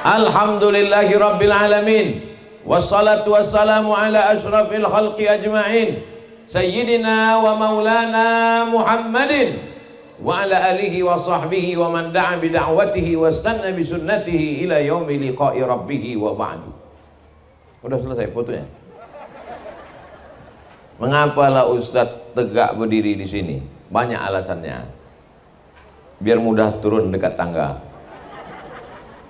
Alhamdulillahi Rabbil Alamin. Wassalatu wassalamu ala ashrafil khalqi ajma'in. Sayyidina wa maulana Muhammadin wa ala alihi wa sahbihi wa man da'a bida'watihi wa istanna bisunnatihi ila yaumi liqa'i rabbihi wa ba'du. Udah selesai fotonya. Mengapalah Ustadz tegak berdiri di sini? Banyak alasannya. Biar mudah turun dekat tangga.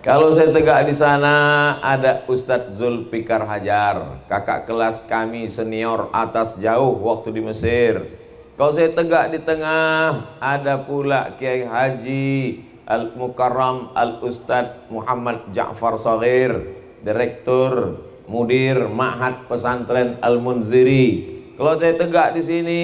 Kalau saya tegak di sana, ada Ustadz Zulfikar Hajar, kakak kelas kami senior atas jauh waktu di Mesir. Kalau saya tegak di tengah, ada pula Kiai Haji Al-Mukarram Al-Ustadz Muhammad Ja'far Shaghir, Direktur Mudir Ma'had Pesantren Al-Munziri. Kalau saya tegak di sini,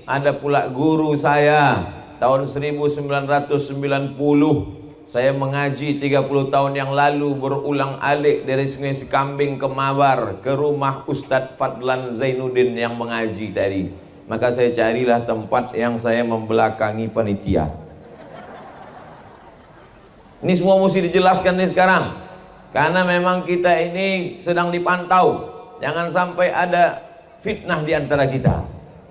ada pula guru saya tahun 1990. Saya mengaji 30 tahun yang lalu, berulang alik dari Sungai Sikambing ke Mabar, ke rumah Ustadz Fadlan Zainuddin yang mengaji tadi. Maka saya carilah tempat yang saya membelakangi panitia. Ini semua mesti dijelaskan nih sekarang, karena memang kita ini sedang dipantau. Jangan sampai ada fitnah di antara kita,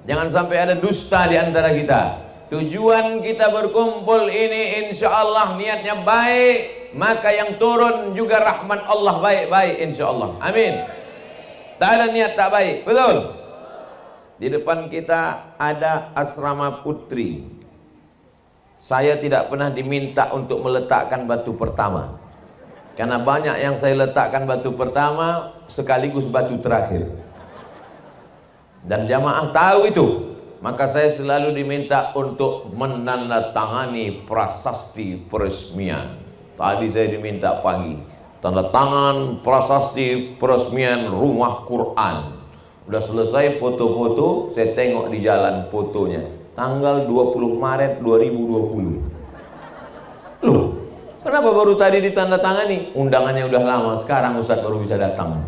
jangan sampai ada dusta di antara kita. Tujuan kita berkumpul ini insya Allah niatnya baik, maka yang turun juga rahmat Allah baik-baik insya Allah. Amin. Tak ada niat tak baik, betul? Di depan kita ada asrama putri. Saya tidak pernah diminta untuk meletakkan batu pertama, karena banyak yang saya letakkan batu pertama sekaligus batu terakhir, dan jamaah tahu itu. Maka saya selalu diminta untuk menandatangani prasasti peresmian. Tadi saya diminta pagi, tanda tangan prasasti peresmian rumah Quran. Udah selesai foto-foto, saya tengok di jalan fotonya, tanggal 20 Maret 2020. Loh, kenapa baru tadi ditandatangani? Undangannya udah lama, sekarang Ustadz baru bisa datang,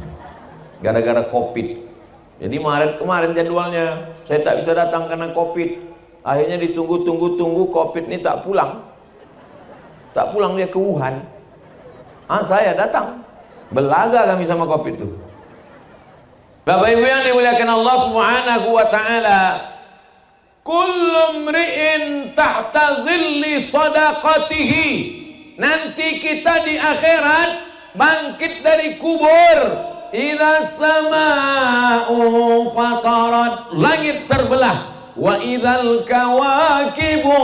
gara-gara Covid. Jadi Maret kemarin jadwalnya, saya tak bisa datang karena Covid. Akhirnya ditunggu-tunggu, Covid ini tak pulang. Tak pulang dia ke Wuhan. Saya datang. Belaga kami sama Covid itu. Bapak Ibu yang dimuliakan Allah Subhanahu wa taala. Kullu mri'in tahta zilli sadaqatihi. Nanti kita di akhirat bangkit dari kubur. Idza sama'u fatarat, langit terbelah. Wa idzal kawakibu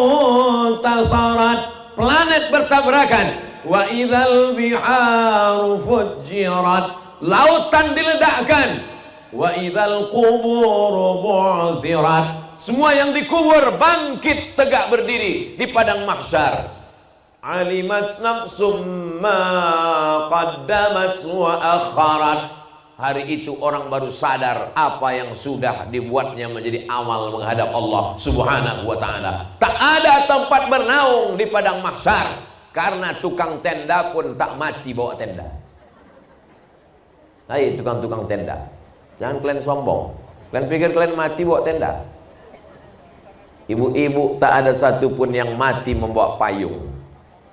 tasarat, planet bertabrakan. Wa idzal biharu fujirat, lautan diledakkan. Wa idzal quburu bu'zirat, semua yang dikubur bangkit tegak berdiri di padang mahsyar. Alimat nafsum ma qaddamat wa akharat. Hari itu orang baru sadar apa yang sudah dibuatnya menjadi amal menghadap Allah Subhanahu wa taala. Tak ada tempat bernaung di padang mahsyar, karena tukang tenda pun tak mati bawa tenda. Hai tukang-tukang tenda, jangan kalian sombong. Kalian pikir kalian mati bawa tenda? Ibu-ibu tak ada satupun yang mati membawa payung.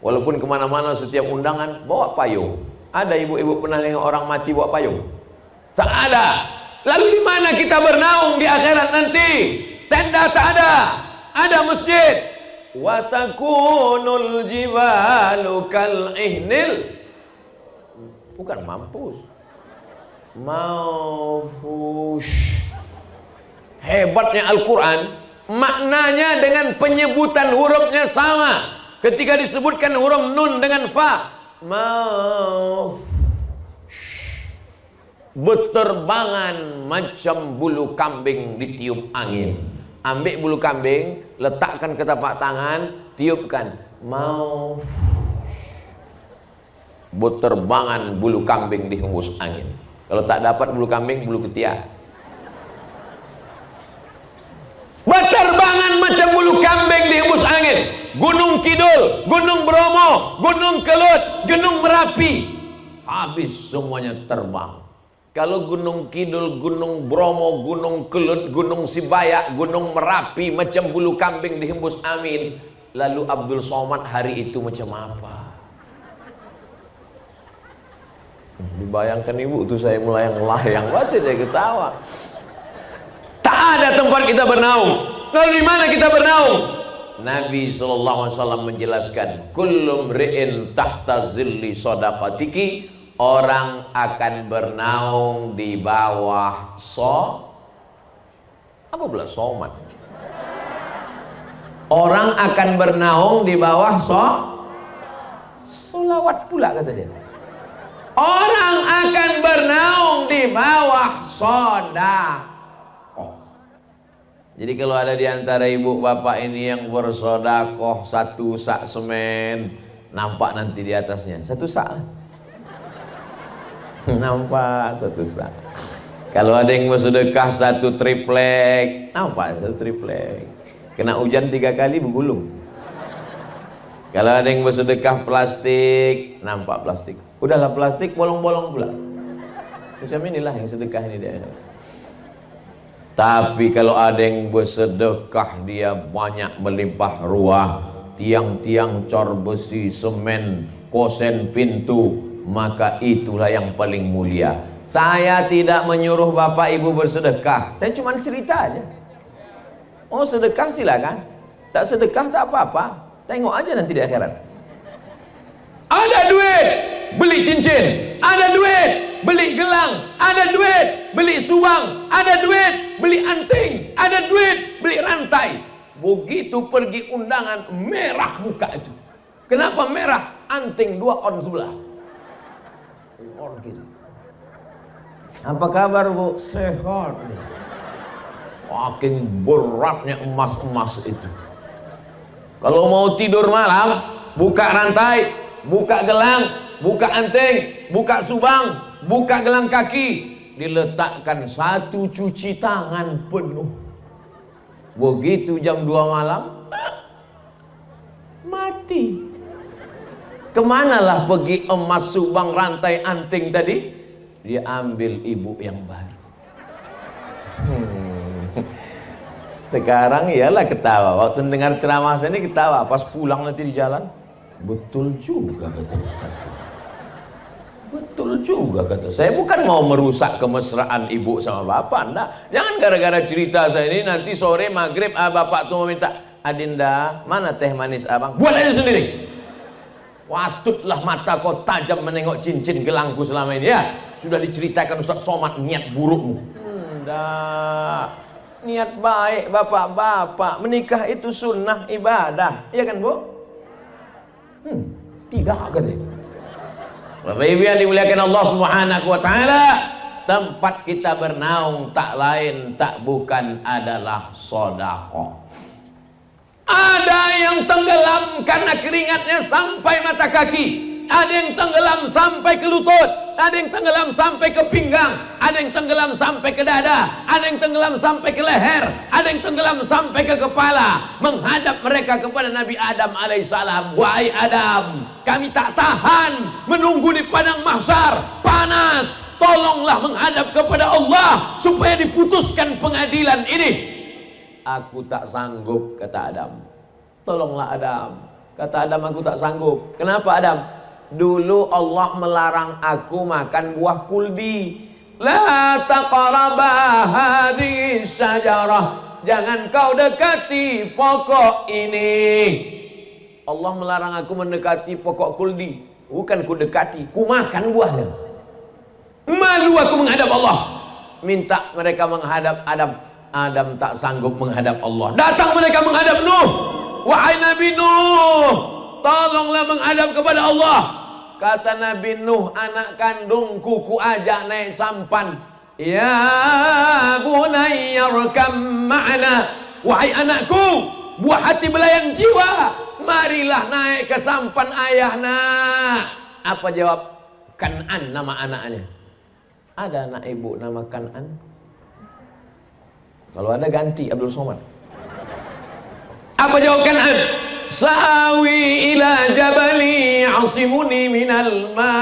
Walaupun kemana-mana setiap undangan bawa payung. Ada ibu-ibu pernah nengok orang mati bawa payung? Tak ada. Lalu di mana kita bernaung di akhirat nanti? Tenda tak ada. Ada masjid. Wa takunul jibalu kal ihnil. Bukan mampus. Maufush. Hebatnya Al-Quran, maknanya dengan penyebutan hurufnya sama. Ketika disebutkan huruf nun dengan fa, maaf, berterbangan macam bulu kambing ditiup angin. Ambil bulu kambing, letakkan ke tapak tangan, tiupkan, maaf, berterbangan bulu kambing dihembus angin. Kalau tak dapat bulu kambing, bulu ketiak. Berterbangan macam bulu kambing dihembus angin. Gunung Kidul, Gunung Bromo, Gunung Kelut, Gunung Merapi, habis semuanya terbang. Kalau Gunung Kidul, Gunung Bromo, Gunung Kelut, Gunung Sibayak, Gunung Merapi macam bulu kambing dihembus angin, lalu Abdul Somad hari itu macam apa? Dibayangkan ibu tuh saya mulai melayang, baca dia ketawa. Tak ada tempat kita bernaung. Lalu di mana kita bernaung? Nabi SAW menjelaskan, kullu mri'in tahta zilli shadaqatiki, orang akan bernaung di bawah apa pula somat? Orang akan bernaung di bawah solawat pula kata dia. Orang akan bernaung di bawah sedekah. Jadi kalau ada di antara ibu bapak ini yang bersedekah 1 sak semen, nampak nanti di atasnya 1 sak. Nampak 1 sak. Kalau ada yang bersedekah 1 triplek, nampak 1 triplek. Kena hujan 3 kali bergulung. Kalau ada yang bersedekah plastik, nampak plastik. Udahlah plastik, bolong-bolong pula. Macam inilah yang sedekah ini dia. Tapi kalau ada yang bersedekah, dia banyak melimpah ruah, tiang-tiang cor besi, semen, kosen pintu, maka itulah yang paling mulia. Saya tidak menyuruh bapak ibu bersedekah, saya cuma cerita aja. Oh sedekah silakan, tak sedekah tak apa-apa, tengok aja nanti di akhirat. Ada duit beli cincin, ada duit beli gelang, ada duit beli subang, ada duit beli anting, ada duit beli rantai. Begitu pergi undangan, merah muka itu. Kenapa merah? Anting 2 on sebelah. On gitu. Apa kabar bu? Sehat. Saking beratnya emas-emas itu. Kalau mau tidur malam, buka rantai, buka gelang, buka anting, buka subang, buka gelang kaki, diletakkan 1 cuci tangan penuh. Begitu jam 2 malam, mati. Kemanalah pergi emas, subang, rantai, anting tadi? Dia ambil ibu yang baru. Sekarang iyalah ketawa. Waktu dengar ceramah saya ini ketawa. Pas pulang nanti di jalan, betul juga kata Ustaz. Betul juga kata saya. Bukan mau merusak kemesraan ibu sama bapak, enggak. Jangan gara-gara cerita saya ini nanti sore maghrib bapak tuh mau minta, Adinda, mana teh manis abang? Buat aja sendiri. Patutlah mata kau tajam menengok cincin gelangku selama ini ya. Sudah diceritakan Ustaz Somad niat burukmu. Enggak. Niat baik bapak-bapak, menikah itu sunnah ibadah, iya kan bu? Tidak katanya. Bapak ibu yang dimuliakan Allah Subhanahu wa ta'ala, tempat kita bernaung tak lain tak bukan adalah sedekah. Ada yang tenggelam karena keringatnya sampai mata kaki. Ada yang tenggelam sampai ke lutut, ada yang tenggelam sampai ke pinggang, ada yang tenggelam sampai ke dada, ada yang tenggelam sampai ke leher, ada yang tenggelam sampai ke kepala, menghadap mereka kepada Nabi Adam alaihissalam. Wahai Adam, kami tak tahan menunggu di padang mahsyar, panas, tolonglah menghadap kepada Allah supaya diputuskan pengadilan ini. Aku tak sanggup, kata Adam. Tolonglah Adam. Kata Adam, aku tak sanggup. Kenapa Adam? Dulu Allah melarang aku makan buah kuldi. La taqraba hadhihi syajarah. Jangan kau dekati pokok ini. Allah melarang aku mendekati pokok kuldi. Bukan ku dekati, ku makan buahnya. Malu aku menghadap Allah. Minta mereka menghadap Adam. Adam tak sanggup menghadap Allah. Datang mereka menghadap Nuh. Wahai Nabi Nuh, tolonglah menghadap kepada Allah. Kata Nabi Nuh, anak kandungku ku ajak naik sampan. Ya bunayyarkam ma'ana. Wahai anakku, buah hati belayan jiwa, marilah naik ke sampan ayah nak. Apa jawab? Kan'an nama anaknya. Ada anak ibu nama Kan'an? Kalau ada ganti Abdul Somad. Apa jawab Kan'an? Sa'awi ila jabali asimuni minal ma.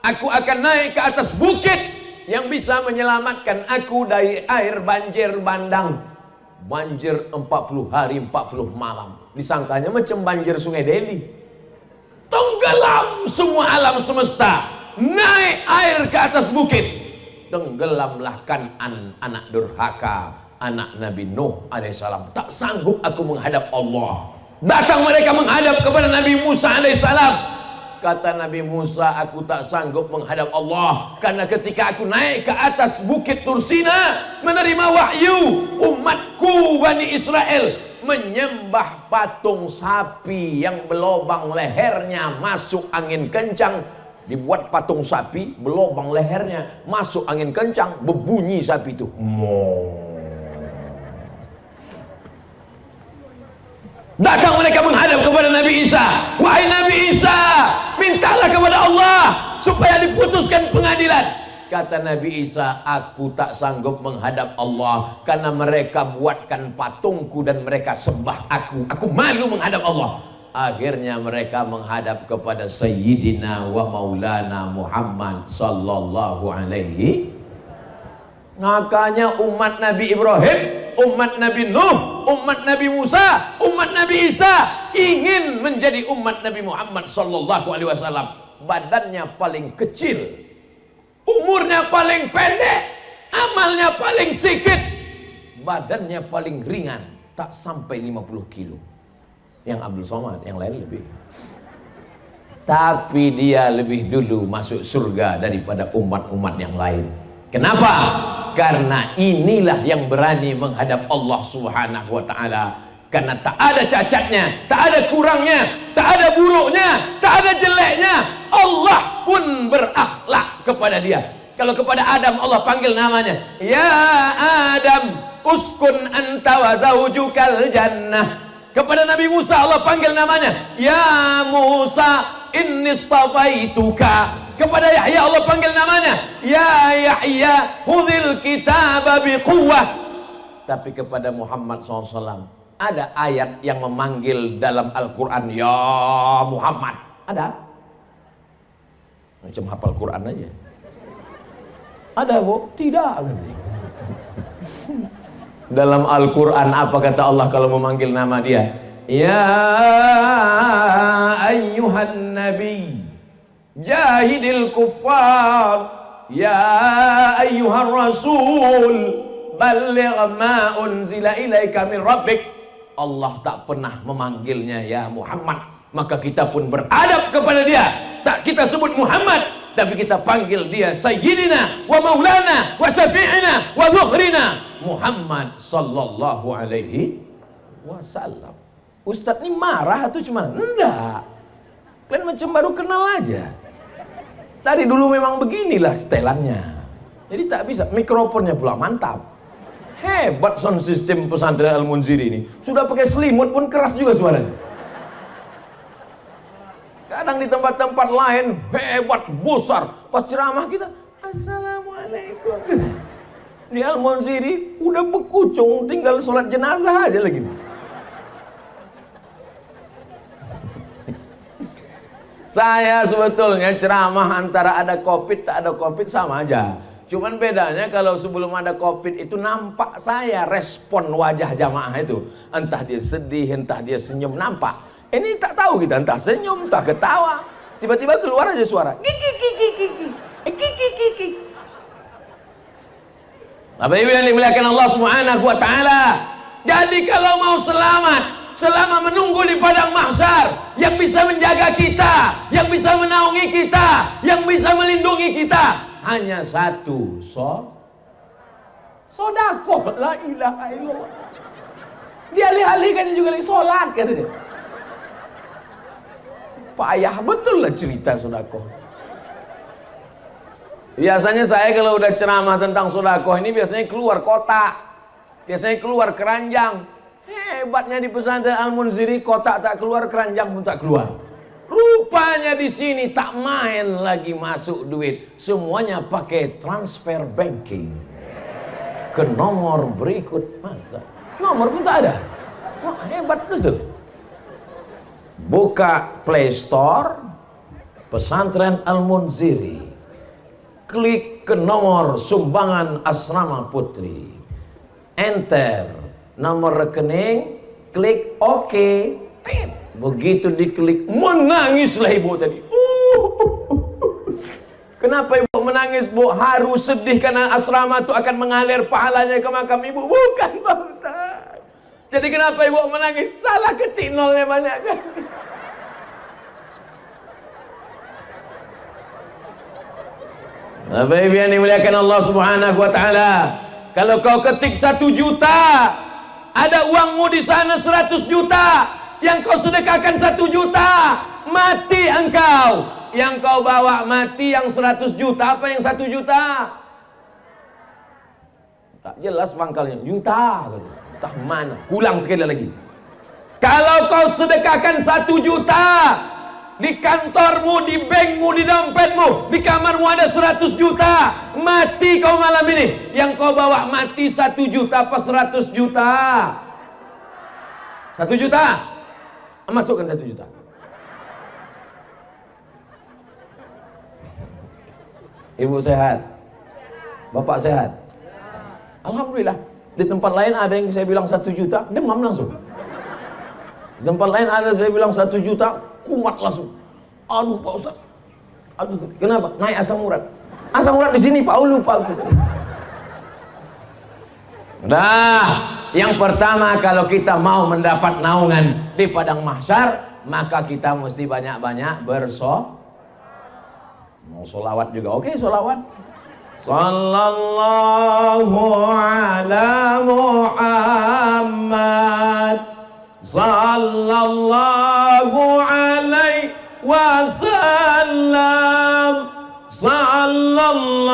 Aku akan naik ke atas bukit yang bisa menyelamatkan aku dari air banjir bandang. Banjir 40 hari 40 malam. Disangkanya macam banjir Sungai Deli. Tenggelam semua alam semesta. naik air ke atas bukit, tenggelamlah Kan'an, anak durhaka, anak Nabi Nuh alaihissalam. Tak sanggup aku menghadap Allah. Datang mereka menghadap kepada Nabi Musa alaihissalam. Kata Nabi Musa, aku tak sanggup menghadap Allah, karena ketika aku naik ke atas bukit Tursina menerima wahyu, umatku Bani Israel menyembah patung sapi yang berlobang lehernya, masuk angin kencang. Dibuat patung sapi, berlobang lehernya, masuk angin kencang, berbunyi sapi itu. Datang mereka menghadap kepada Nabi Isa. Wahai Nabi Isa, mintalah kepada Allah supaya diputuskan pengadilan. Kata Nabi Isa, aku tak sanggup menghadap Allah karena mereka buatkan patungku dan mereka sembah aku. Aku malu menghadap Allah. Akhirnya mereka menghadap kepada Sayyidina wa Maulana Muhammad sallallahu alaihi. Makanya umat Nabi Ibrahim, umat Nabi Nuh, umat Nabi Musa, umat Nabi Isa ingin menjadi umat Nabi Muhammad sallallahu alaihi wasallam. Badannya paling kecil, umurnya paling pendek, amalnya paling sedikit, badannya paling ringan, tak sampai 50 kilo. Yang Abdul Somad, yang lain lebih. Tapi dia lebih dulu masuk surga daripada umat-umat yang lain. Kenapa? Karena inilah yang berani menghadap Allah Subhanahu wa ta'ala. Karena tak ada cacatnya, tak ada kurangnya, tak ada buruknya, tak ada jeleknya. Allah pun berakhlak kepada dia. Kalau kepada Adam Allah panggil namanya, ya Adam uskun anta wa zaujukal jannah. Kepada Nabi Musa Allah panggil namanya, ya Musa inni istafaituka. Kepada Yahya Allah panggil namanya, ya Yahya khudhil kitaba biquwwah. Tapi kepada Muhammad SAW ada ayat yang memanggil dalam Al-Quran, ya Muhammad. Ada? Macam hafal Quran aja. Ada bu? Tidak. Dalam Al-Quran apa kata Allah kalau memanggil nama dia? Ya ayyuhan nabi jahidil kuffar, ya ayyuhan rasul balligh ma unzila ilaika min rabbik. Allah tak pernah memanggilnya ya Muhammad, maka kita pun beradab kepada dia. Tak kita sebut Muhammad, tapi kita panggil dia Sayyidina wa Maulana wa Syafi'ina wa Zuhrina Muhammad sallallahu alaihi wasallam. Ustadz ini marah atau cuma? Enggak, kalian macam baru kenal aja. Tadi dulu memang beginilah setelannya. Jadi tak bisa, mikrofonnya pula mantap. Hebat sound system pesantren Al-Munziri ini. Sudah pakai selimut pun keras juga suaranya. Kadang di tempat-tempat lain hebat, besar. Pas ceramah kita, assalamualaikum. Di Al-Munziri udah bekucung, tinggal sholat jenazah aja lagi. Saya sebetulnya ceramah antara ada COVID tak ada COVID sama aja. Cuman bedanya kalau sebelum ada COVID itu nampak saya respon wajah jamaah itu. Entah dia sedih, entah dia senyum, nampak. Ini tak tahu kita, entah senyum, entah ketawa. Tiba-tiba keluar aja suara. Kiki, kiki, kiki. Kiki, kiki. Bapak Ibu yang dimuliakan Allah Subhanahu wa ta'ala. Jadi kalau mau selamat selama menunggu di padang mahsyar, yang bisa menjaga kita, yang bisa menaungi kita, yang bisa melindungi kita hanya satu, sodakoh. La ilaha illallah. Dia alih-alihkan juga lagi sholat, kata dia. Payah betul lah cerita sodakoh. Biasanya saya kalau udah ceramah tentang sodakoh ini biasanya keluar kotak, biasanya keluar keranjang. Hebatnya di pesantren Al-Munziri, kotak tak keluar, keranjang pun tak keluar. Rupanya di sini tak main lagi masuk duit, semuanya pakai transfer banking ke nomor berikut. Mantap. Nomor pun tak ada. Wah, hebat betul. Buka Play Store pesantren Al-Munziri, klik ke nomor sumbangan asrama putri, enter nomor rekening, klik OK. Begitu diklik, menangislah ibu tadi. Kenapa ibu menangis, Bu? Harus sedih karena asrama itu akan mengalir pahalanya ke makam ibu. Bukan, Pak Ustaz. Jadi kenapa ibu menangis? Salah ketik nolnya banyak kan? Bapak Ibu yang dimuliakan Allah Subhanahu wa taala, kalau kau ketik 1 juta, ada uangmu di sana 100 juta, yang kau sedekahkan 1 juta, mati engkau. Yang kau bawa mati yang 100 juta, apa yang 1 juta? Tak jelas pangkalnya, juta. Entah mana, ulang sekali lagi. Kalau kau sedekahkan 1 juta, di kantormu, di bankmu, di dompetmu, di kamarmu ada 100 juta, mati kau malam ini. Yang kau bawa mati 1 juta apa 100 juta? 1 juta. Masukkan 1 juta. Ibu sehat? Bapak sehat? Alhamdulillah. Di tempat lain ada yang saya bilang 1 juta, demam langsung. Di tempat lain ada saya bilang 1 juta, kumat langsung. Aduh Pak Ustaz. Aduh, kenapa? Naik asam urat. Asam urat di sini Pak, lupa aku. Nah, yang pertama kalau kita mau mendapat naungan di padang mahsyar, maka kita mesti banyak-banyak mau sholawat juga. Oke, sholawat. Sallallahu ala Muhammad, sallallahu alaihi wasallam, sallallahu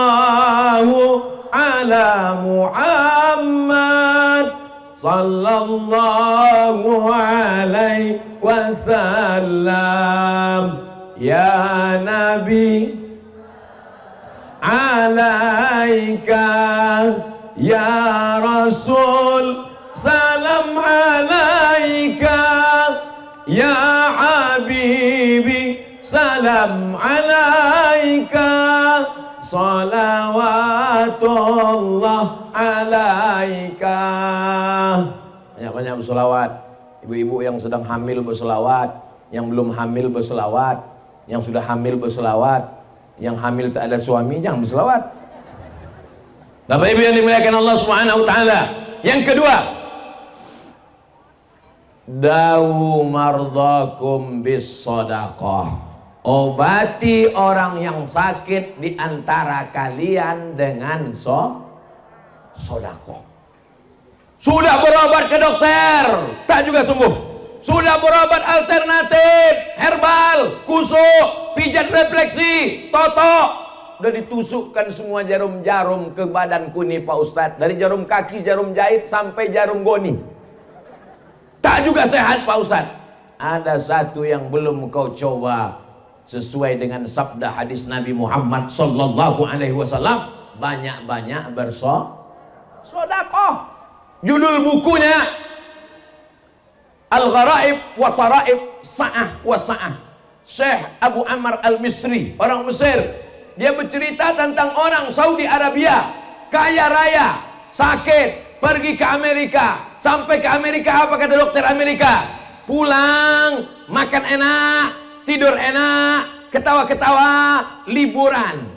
ala Muhammad, sallallahu alaihi wasallam. Ya Nabi alaika, ya Rasul salam alaika, ya Habibi salam alaika, salawatullah alaika. Banyak-banyak berselawat. Ibu-ibu yang sedang hamil berselawat, yang belum hamil berselawat, yang sudah hamil berselawat, yang hamil tak ada suami jangan berselawat. Bapak Ibu yang dimuliakan Allah Subhanahu wa taala. Yang kedua, dawu mardhakum bis shadaqah. Obati orang yang sakit di antara kalian dengan sedekah. Sudah berobat ke dokter, tak juga sembuh. Sudah berobat alternatif, herbal, kusuk, pijat refleksi, totok. Udah ditusukkan semua jarum-jarum ke badanku nih Pak Ustadz. Dari jarum kaki, jarum jahit sampai jarum goni. Tak juga sehat Pak Ustadz. Ada satu yang belum kau coba sesuai dengan sabda hadis Nabi Muhammad sallallahu alaihi wasallam, banyak-banyak bersedekah. Judul bukunya Al-Gharaib wa Taraib Sa'ah wa Sa'ah. Syekh Abu Ammar Al-Misri, orang Mesir. Dia bercerita tentang orang Saudi Arabia, kaya raya, sakit, pergi ke Amerika. Sampai ke Amerika, apa kata dokter Amerika? Pulang, makan enak, tidur enak, ketawa-ketawa, liburan.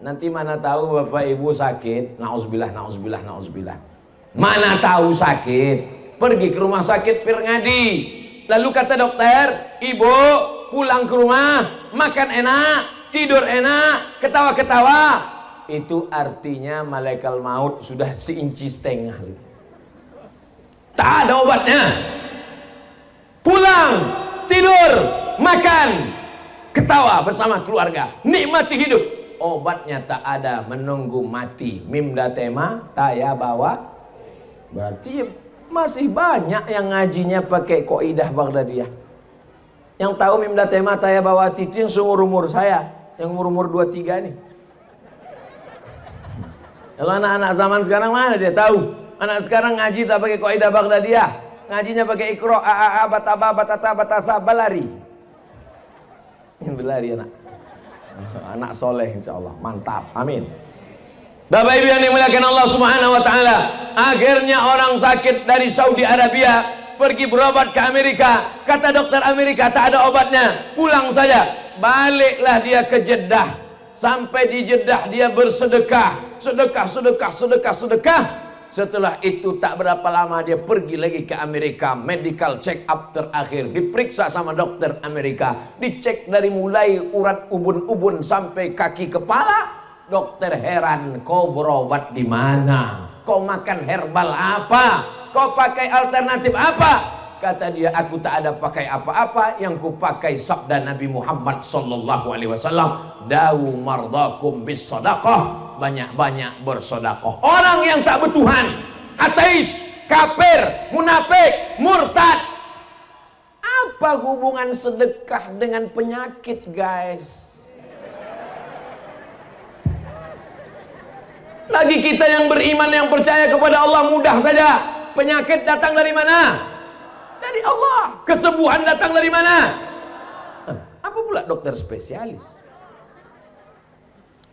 Nanti mana tahu Bapak Ibu sakit, na'udzubillah, na'udzubillah, na'udzubillah. Mana tahu sakit, pergi ke rumah sakit Pirngadi. Lalu kata dokter, ibu pulang ke rumah, makan enak, tidur enak, ketawa-ketawa. Itu artinya malaikat maut sudah 1,5 inci. Tak ada obatnya. Pulang, tidur, makan, ketawa bersama keluarga, nikmati hidup. Obatnya tak ada, menunggu mati. Mimda tema, taya bawa. Berarti masih banyak yang ngajinya pakai kaidah Baghdadiyah. Yang tahu Mimda tema taya bawati itu yang seumur-umur saya, yang umur-umur 23 nih. Kalau anak-anak zaman sekarang mana dia tahu? Anak sekarang ngaji tak pakai kaidah Baghdadiyah. Ngajinya pakai Iqra, a bataba batata batasa balari. Yang berlari anak. Anak soleh insyaallah, mantap. Amin. Bapak Ibu yang dimuliakan Allah Subhanahu wa taala, akhirnya orang sakit dari Saudi Arabia pergi berobat ke Amerika. Kata dokter Amerika tak ada obatnya, pulang saja. Baliklah dia ke Jeddah. sampai di Jeddah dia bersedekah, sedekah. Setelah itu tak berapa lama dia pergi lagi ke Amerika, medical check up terakhir, diperiksa sama dokter Amerika, dicek dari mulai urat ubun-ubun sampai kaki kepala. Dokter heran, kau berobat di mana? Kau makan herbal apa? Kau pakai alternatif apa? Kata dia, aku tak ada pakai apa-apa, yang ku pakai sabda Nabi Muhammad sallallahu alaihi wasallam, dawu mardakum bis sadaqah, banyak-banyak bersedekah. Orang yang tak bertuhan, ateis, kafir, munafik, murtad, apa hubungan sedekah dengan penyakit, guys? Lagi kita yang beriman, yang percaya kepada Allah, mudah saja. Penyakit datang dari mana? Dari Allah. Kesembuhan datang dari mana? Apa pula dokter spesialis?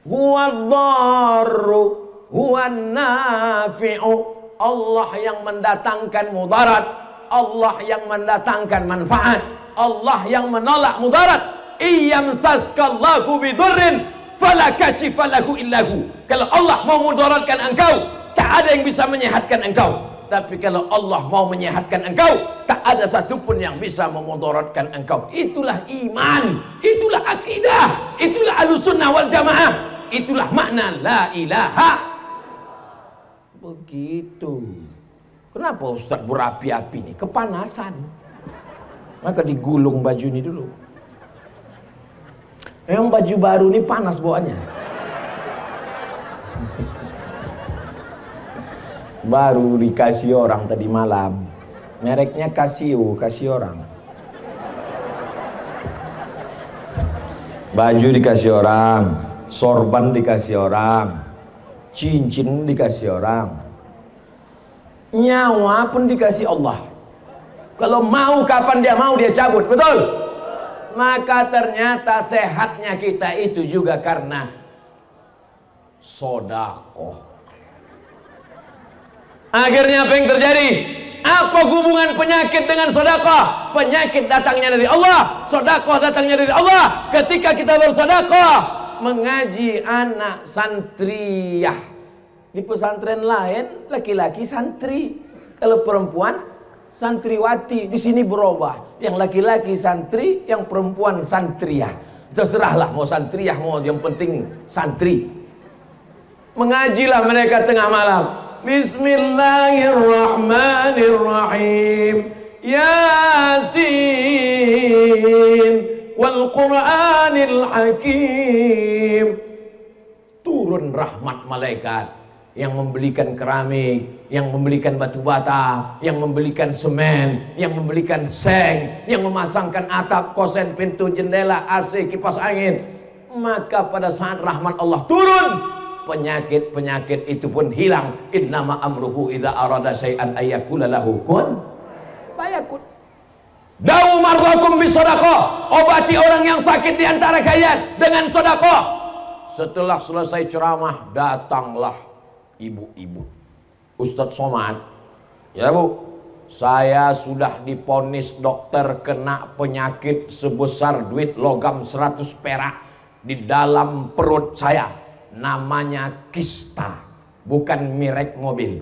Huwadh-dharru huwan-nafi'u. Allah yang mendatangkan mudarat, Allah yang mendatangkan manfaat, Allah yang menolak mudarat. Iyamsaskallahu bidurrin fala kashifa lahu illahu. Kalau Allah mau mudaratkan engkau, tak ada yang bisa menyehatkan engkau. Tapi kalau Allah mau menyehatkan engkau, tak ada satupun yang bisa memudaratkan engkau. Itulah iman, itulah akidah, itulah Ahlussunnah wal Jamaah, itulah makna la ilaha. Begitu. Kenapa Ustaz berapi-api nih? Kepanasan. Maka digulung baju ini dulu. Memang baju baru ini panas bawaannya. Baru dikasih orang tadi malam. Mereknya Casio, kasih orang. Baju dikasih orang, sorban dikasih orang, cincin dikasih orang, nyawa pun dikasih Allah. Kalau mau kapan dia mau dia cabut, betul? Maka ternyata sehatnya kita itu juga karena sedekah. Akhirnya apa yang terjadi? Apa hubungan penyakit dengan sedekah? Penyakit datangnya dari Allah, sedekah datangnya dari Allah. Ketika kita bersedekah, mengaji anak santriyah. Di pesantren lain laki-laki santri, kalau perempuan santriwati. Di sini berubah, yang laki-laki santri, yang perempuan santriyah. Terserahlah mau santriyah mau, yang penting santri. Mengajilah mereka tengah malam. Bismillahirrahmanirrahim. Yasin wal Qur'anil Hakim. Turun rahmat malaikat yang membelikan keramik, yang membelikan batu bata, yang membelikan semen, yang membelikan seng, yang memasangkan atap, kosen, pintu, jendela, AC, kipas angin. Maka pada saat rahmat Allah turun, penyakit-penyakit itu pun hilang. Innama amruhu idza arada syai'an ayyakula lahu kun fayakun. Dawu mardakum bisadaqah. Obati orang yang sakit di antara kalian dengan sedekah. Setelah selesai ceramah, datanglah ibu-ibu. Ustadz Somad, ya Bu, saya sudah diponis dokter kena penyakit sebesar duit logam 100 perak di dalam perut saya. Namanya kista, bukan merek mobil.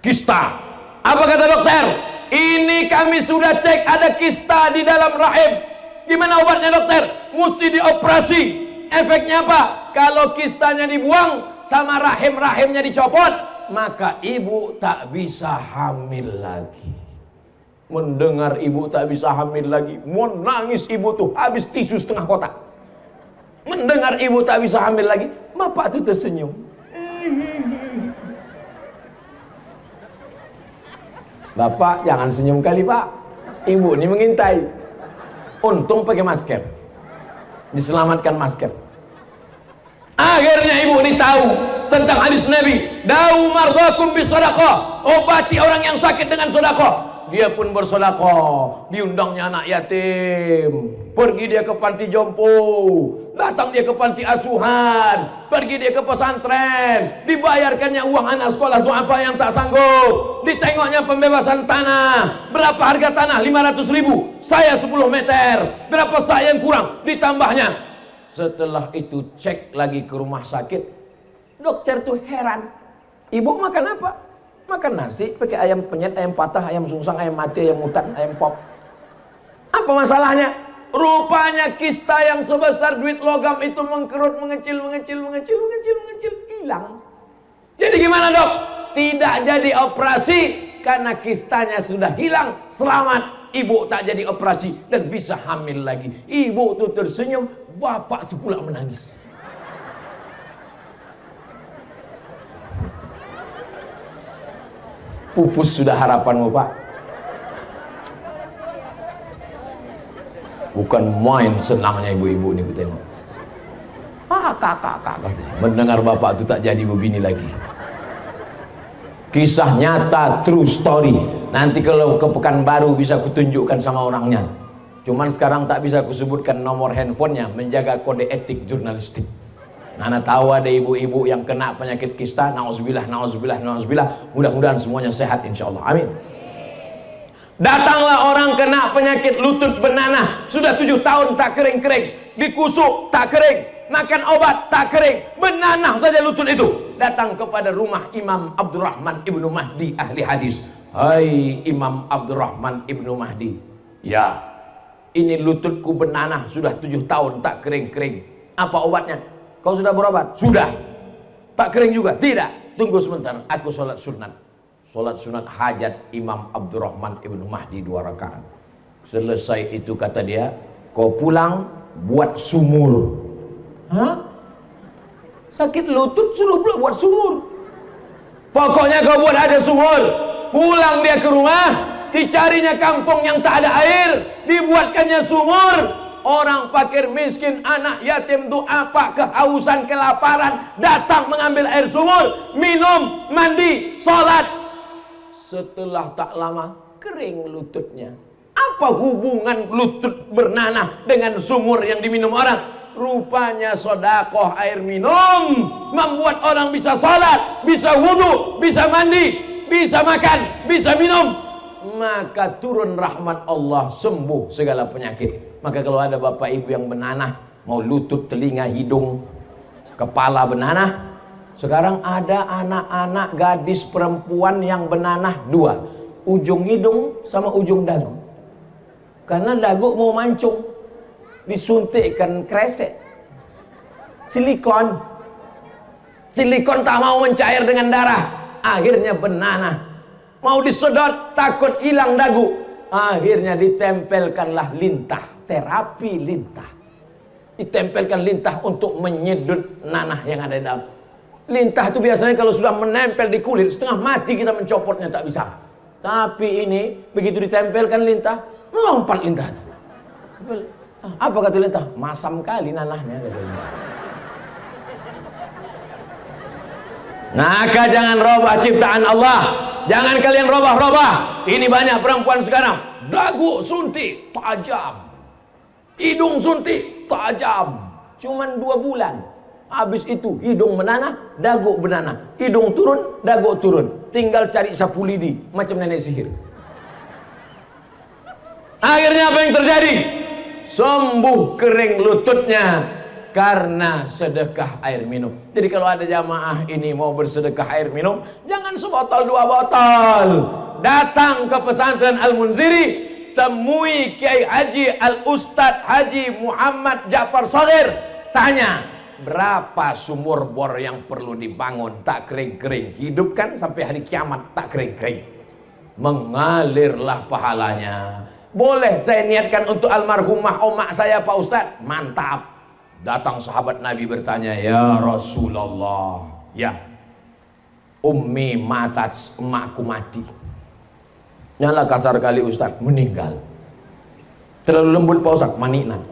Kista. Apa kata dokter? Ini kami sudah cek ada kista di dalam rahim. Gimana obatnya dokter? Mesti dioperasi. Efeknya apa? Kalau kistanya dibuang sama rahimnya dicopot, maka ibu tak bisa hamil lagi. Mendengar ibu tak bisa hamil lagi, mau nangis ibu tuh habis tisu setengah kotak. Mendengar ibu tak bisa hamil lagi, bapak tuh tersenyum. Bapak jangan senyum kali pak, ibu ini mengintai. Untung pakai masker, diselamatkan masker. Akhirnya ibu ini tahu tentang hadis Nabi, dawu mardakum bisadaqah. Obati orang yang sakit dengan sedekah. Dia pun bersedekah, diundangnya anak yatim, pergi dia ke panti jompo, datang dia ke panti asuhan, pergi dia ke pesantren, dibayarkannya uang anak sekolah duafa yang tak sanggup, ditengoknya pembebasan tanah. Berapa harga tanah? 500.000. Saya 10 meter. Berapa saya yang kurang? Ditambahnya Setelah itu cek lagi ke rumah sakit. Dokter tuh heran. Ibu makan apa? Makan nasi pakai ayam penyet, ayam patah, ayam sungsang, ayam mati, ayam hutan, ayam pop. Apa masalahnya? Rupanya kista yang sebesar duit logam itu mengkerut, mengecil, hilang. Jadi gimana dok? Tidak jadi operasi karena kistanya sudah hilang. Selamat, ibu tak jadi operasi dan bisa hamil lagi. Ibu tuh tersenyum, bapak tuh pula menangis. Pupus sudah harapanmu pak. Bukan main senangnya ibu-ibu ini ku tengok. Kakak katanya. Mendengar bapak itu tak jadi begini lagi. Kisah nyata, true story. Nanti kalau ke Pekanbaru bisa kutunjukkan sama orangnya. Cuman sekarang tak bisa kusebutkan nomor handphonenya, menjaga kode etik jurnalistik. Nana tahu ada ibu-ibu yang kena penyakit kista. Nauzubillah. Mudah-mudahan semuanya sehat insyaallah. Amin. Datanglah orang kena penyakit lutut benanah. Sudah 7 tahun tak kering-kering. Dikusuk tak kering. Makan obat tak kering. Benanah saja lutut itu. Datang kepada rumah Imam Abdurrahman Ibnu Mahdi ahli hadis. Hai Imam Abdurrahman Ibnu Mahdi. Ya, ini lututku benanah. Sudah 7 tahun tak kering-kering. Apa obatnya? Kau sudah berobat? Sudah. Tak kering juga? Tidak. Tunggu sebentar. Aku sholat sunat. Sholat sunat hajat Imam Abdurrahman Ibnu Mahdi 2 rakaat. Selesai itu kata dia, kau pulang buat sumur. Hah? Sakit lutut suruh pula buat sumur. Pokoknya kau buat ada sumur. Pulang dia ke rumah, dicarinya kampung yang tak ada air, dibuatkannya sumur. Orang fakir miskin, anak yatim, duafa, kehausan, kelaparan, datang mengambil air sumur, minum, mandi, sholat. Setelah tak lama kering lututnya. Apa hubungan lutut bernanah dengan sumur yang diminum orang? Rupanya sodakoh air minum membuat orang bisa sholat, bisa wudhu, bisa mandi, bisa makan, bisa minum. Maka turun rahmat Allah, sembuh segala penyakit. Maka kalau ada bapak ibu yang benanah, mau lutut, telinga, hidung, kepala benanah. Sekarang ada anak-anak gadis perempuan yang benanah 2. Ujung hidung sama ujung dagu. Karena dagu mau mancung. Disuntikkan kresek. Silikon. Silikon tak mau mencair dengan darah. Akhirnya benanah. Mau disedot takut hilang dagu. Akhirnya ditempelkanlah lintah. Terapi lintah. Ditempelkan lintah untuk menyedot nanah yang ada di dalam. Lintah itu biasanya kalau sudah menempel di kulit, setengah mati kita mencopotnya tak bisa. Tapi ini begitu ditempelkan lintah, melompat lintah. Apa kata lintah? Masam kali nanahnya. Maka jangan robah ciptaan Allah. Jangan kalian robah-robah. Ini banyak perempuan sekarang. Dagu suntik tajam, hidung suntik tajam. Cuman 2 bulan. Habis itu hidung menanah, dagu benanah. Hidung turun, dagu turun. Tinggal cari sapu lidi macam nenek sihir. Akhirnya apa yang terjadi? Sembuh kering lututnya karena sedekah air minum. Jadi kalau ada jamaah ini mau bersedekah air minum, jangan sebotol 2 botol. Datang ke pesantren Al-Munziri, temui Kiai Haji Al-Ustadz Haji Muhammad Ja'far Shagir. Tanya, berapa sumur bor yang perlu dibangun tak kering-kering? Hidupkan sampai hari kiamat tak kering-kering. Mengalirlah pahalanya. Boleh saya niatkan untuk almarhumah omak saya Pak Ustadz? Mantap. Datang sahabat Nabi bertanya, ya Rasulullah, ya ummi matat, emakku mati. Nyala kasar kali Ustadz, meninggal. Terlalu lembut Pak Ustadz, maninan.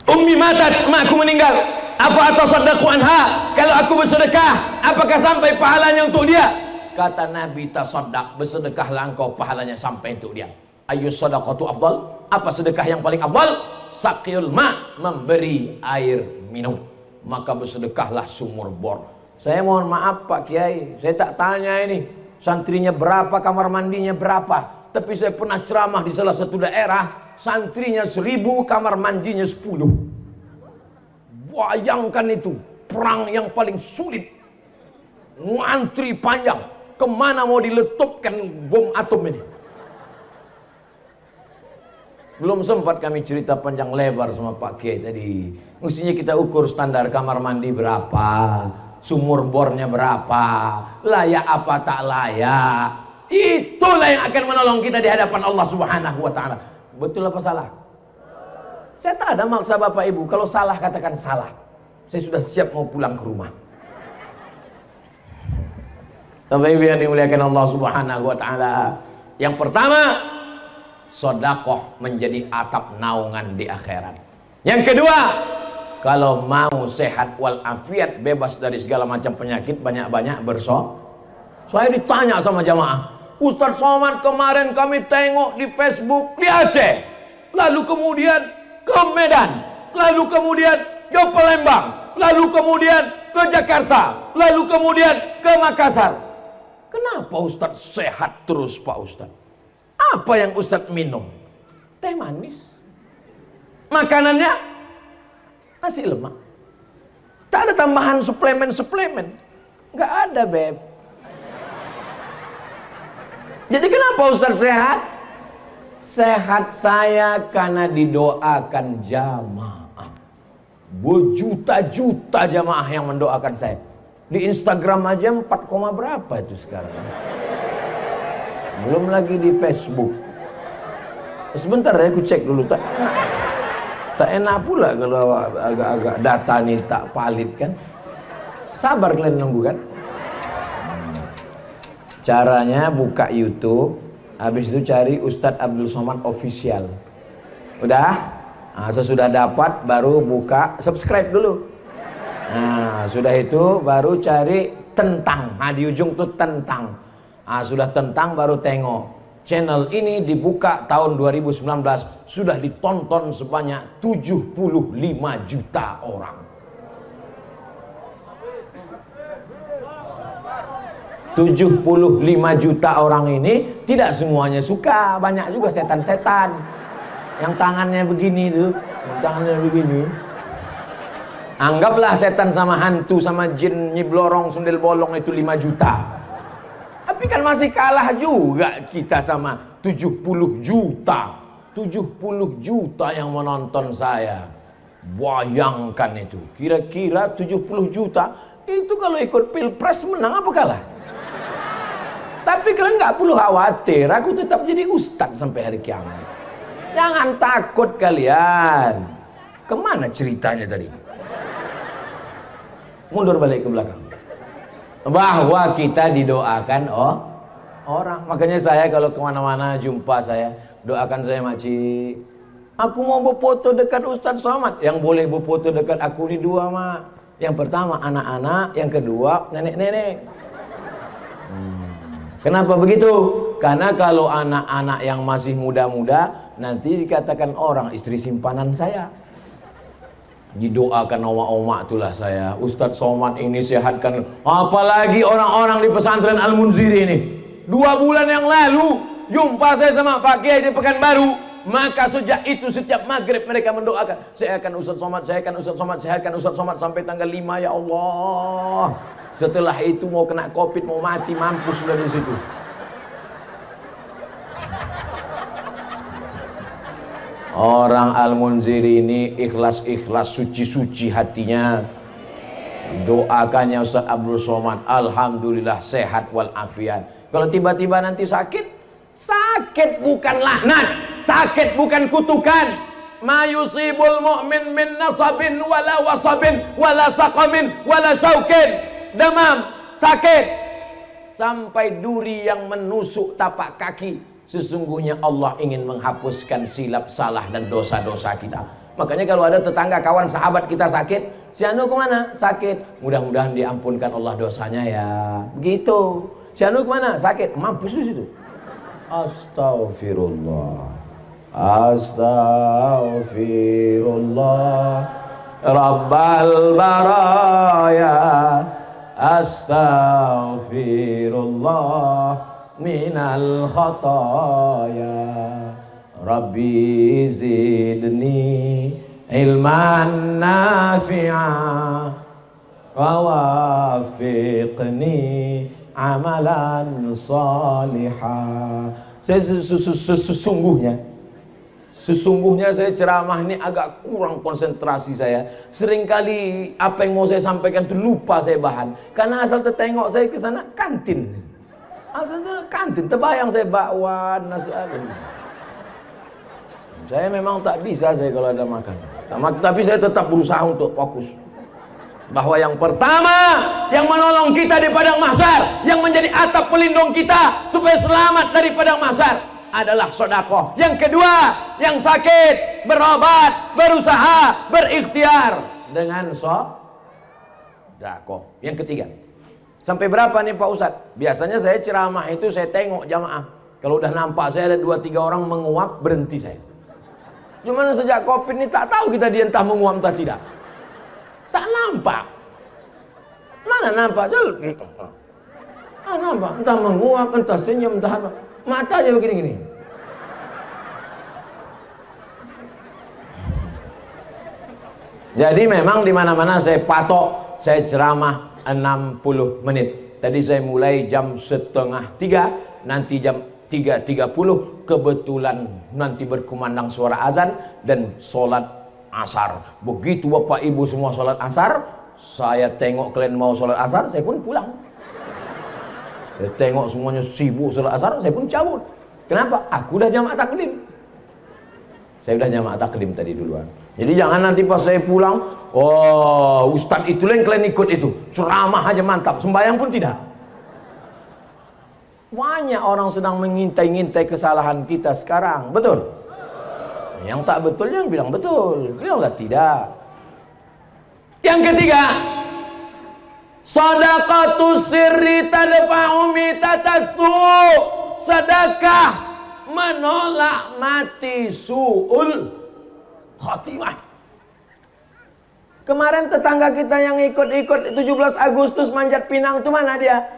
Ummi matat, emakku meninggal. Apa atasaddaqu anha? Kalau aku bersedekah, apakah sampai pahalanya untuk dia? Kata Nabi, tasaddaq, bersedekahlah engkau, pahalanya sampai untuk dia. Ayyus sadaqatu afdal? Apa sedekah yang paling afdal? Saqiyul ma, memberi air minum. Maka bersedekahlah sumur bor. Saya mohon maaf Pak Kiai, saya tak tanya ini santrinya berapa, kamar mandinya berapa, tapi saya pernah ceramah di salah satu daerah. santrinya 1000, kamar mandinya 10. Bayangkan itu, perang yang paling sulit. Ngantri panjang, kemana mau diletupkan bom atom ini. Belum sempat kami cerita panjang lebar sama Pak Kiai tadi. Mestinya kita ukur standar kamar mandi berapa, sumur bornya berapa, layak apa tak layak. Itulah yang akan menolong kita di hadapan Allah Subhanahu wa Ta'ala. Betul apa salah? Saya tak ada maksa Bapak Ibu. Kalau salah katakan salah. Saya sudah siap mau pulang ke rumah. Bapak Ibu yang dimuliakan Allah Subhanahu wa Ta'ala, yang pertama, sedekah menjadi atap naungan di akhirat. Yang kedua, kalau mau sehat walafiat, bebas dari segala macam penyakit, banyak-banyak bersolat. Saya ditanya sama jamaah, Ustadz Somad, kemarin kami tengok di Facebook di Aceh, lalu kemudian ke Medan, lalu kemudian ke Palembang, lalu kemudian ke Jakarta, lalu kemudian ke Makassar. Kenapa Ustadz sehat terus Pak Ustadz? Apa yang Ustadz minum? Teh manis. Makanannya nasi lemak. Tak ada tambahan suplemen-suplemen. Nggak ada, Beb. Jadi kenapa Ustadz sehat? Sehat saya karena didoakan jamaah. Berjuta-juta jamaah yang mendoakan saya. Di Instagram aja 4, berapa itu sekarang. Belum lagi di Facebook. Sebentar ya, aku cek dulu. Tak enak pula kalau agak-agak data nih tak valid kan. Sabar kalian nunggu kan. Caranya buka YouTube, habis itu cari Ustadz Abdul Somad Official. Udah? Nah, sesudah dapat baru buka, subscribe dulu. Nah, sudah itu baru cari tentang. Nah, di ujung tuh tentang. Nah, sudah tentang baru tengok. Channel ini dibuka tahun 2019, sudah ditonton sebanyak 75 juta orang. 75 juta orang ini tidak semuanya suka, banyak juga setan-setan yang tangannya begini tuh, tangannya begini. Anggaplah setan sama hantu sama jin nyiblorong sundel bolong itu 5 juta. Tapi kan masih kalah juga kita sama 70 juta. 70 juta yang menonton saya. Bayangkan itu. Kira-kira 70 juta itu kalau ikut pilpres menang apa kalah? Tapi kalian nggak perlu khawatir, aku tetap jadi ustadz sampai hari kiamat. Jangan takut kalian. Kemana ceritanya tadi? Mundur balik ke belakang. Bahwa kita didoakan orang. Makanya saya kalau kemana-mana jumpa saya, doakan saya makcik. Aku mau berfoto dekat Ustadz Somad. Yang boleh berfoto dekat aku ini 2 mak. Yang pertama anak-anak, yang kedua nenek-nenek. Kenapa begitu? Karena kalau anak-anak yang masih muda-muda nanti dikatakan orang istri simpanan saya. Didoakan oma-oma itulah saya. Ustadz Somad ini sehatkan. Apalagi orang-orang di pesantren Al-Munziri ini. 2 bulan yang lalu jumpa saya sama Pak Kiai di Pekanbaru. Maka sejak itu setiap maghrib mereka mendoakan, saya akan Ustadz Somad, saya akan Ustadz Somad, saya akan Ustadz Somad sampai tanggal 5 ya Allah. Setelah itu mau kena COVID, mau mati, mampus sudah di situ. Orang Al-Munziri ini ikhlas-ikhlas, suci-suci hatinya. Doakannya Ustadz Abdul Somad, alhamdulillah sehat walafiat. Kalau tiba-tiba nanti sakit, sakit bukan laknat, sakit bukan kutukan. Ma yusibul mu'min min nasabin wala wasabin wala saqamin wala syaukin. Demam, sakit, sampai duri yang menusuk tapak kaki. Sesungguhnya Allah ingin menghapuskan silap salah dan dosa-dosa kita. Makanya kalau ada tetangga, kawan, sahabat kita sakit, si Anu kemana? Sakit. Mudah-mudahan diampunkan Allah dosanya ya. Begitu. Si Anu kemana? Sakit. Mampus di situ. Astaghfirullah, astaghfirullah, Rabbal baraya, astaghfirullah minal khataya, Rabbi zidni ilman nafi'a wa wafiqni amalan salihah. Sesungguhnya saya ceramah ini agak kurang konsentrasi saya. Seringkali apa yang mau saya sampaikan itu lupa saya bahan. Karena asal tertengok saya ke sana kantin. Asal kantin, terbayang saya bakwan, nasi adem. Saya memang tak bisa saya kalau ada makan. Tapi saya tetap berusaha untuk fokus. Bahwa yang pertama yang menolong kita di padang mahsyar, yang menjadi atap pelindung kita supaya selamat dari padang mahsyar adalah sedekah. Yang kedua, yang sakit berobat, berusaha, berikhtiar dengan sedekah. Yang ketiga, sampai berapa nih Pak Ustadz? Biasanya saya ceramah itu saya tengok jamaah. Kalau udah nampak saya ada 2-3 orang menguap, berhenti saya. Cuman sejak Covid ini tak tahu kita dia entah menguap entah tidak. Tak nampak. Mana nampak? Nampak, entah menguap, entah senyum, entah apa. Mata aja begini-gini. Jadi memang di mana-mana saya patok, saya ceramah 60 menit. Tadi saya mulai jam 2:30, nanti jam 3:30 kebetulan nanti berkumandang suara azan dan sholat asar. Begitu Bapak Ibu semua sholat asar, saya tengok kalian mau sholat asar, saya pun pulang. Saya tengok semuanya sibuk sholat asar, saya pun cabut. Kenapa? Aku udah jamaah taklim. Saya udah jamaah taklim tadi duluan. Jadi jangan nanti pas saya pulang, oh Ustadz itu yang kalian ikut itu, ceramah aja mantap, sembahyang pun tidak. Banyak orang sedang mengintai-ngintai kesalahan kita sekarang, betul? Yang tak betul yang bilang betul, bilanglah tidak. Yang ketiga, sadaqatu sirri tadfa'u mitatassu. Sedekah menolak mati su'ul khatimah. Kemarin tetangga kita yang ikut 17 Agustus manjat pinang itu mana dia?